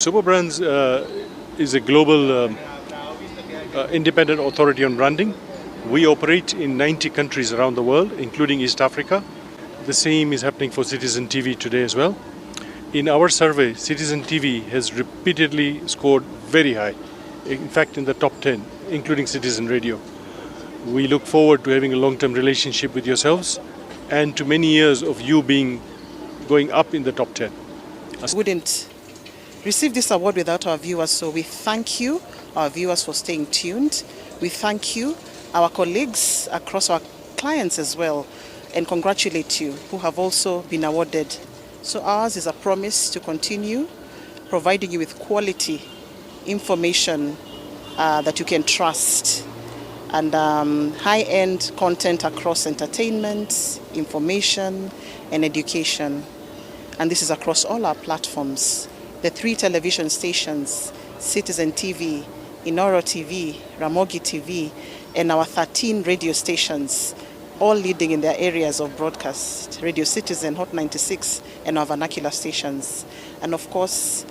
Superbrands is a global independent authority on branding. We operate in 90 countries around the world, including East Africa. The same is happening for Citizen TV today as well. In our survey, Citizen TV has repeatedly scored very high, in fact in the top 10, including Citizen Radio. We look forward to having a long-term relationship with yourselves and to many years of you going up in the top 10. Wouldn't receive this award without our viewers, so we thank you, our viewers, for staying tuned. We thank you, our colleagues across our clients as well, and congratulate you who have also been awarded. So ours is a promise to continue providing you with quality information that you can trust, and high-end content across entertainment, information, and education. And this is across all our platforms. The 3 television stations, Citizen TV, Inoro TV, Ramogi TV, and our 13 radio stations, all leading in their areas of broadcast. Radio Citizen, Hot 96, and our vernacular stations. And of course,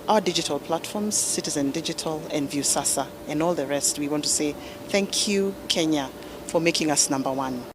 our digital platforms, Citizen Digital and Viusasa, and all the rest. We want to say thank you, Kenya, for making us #1.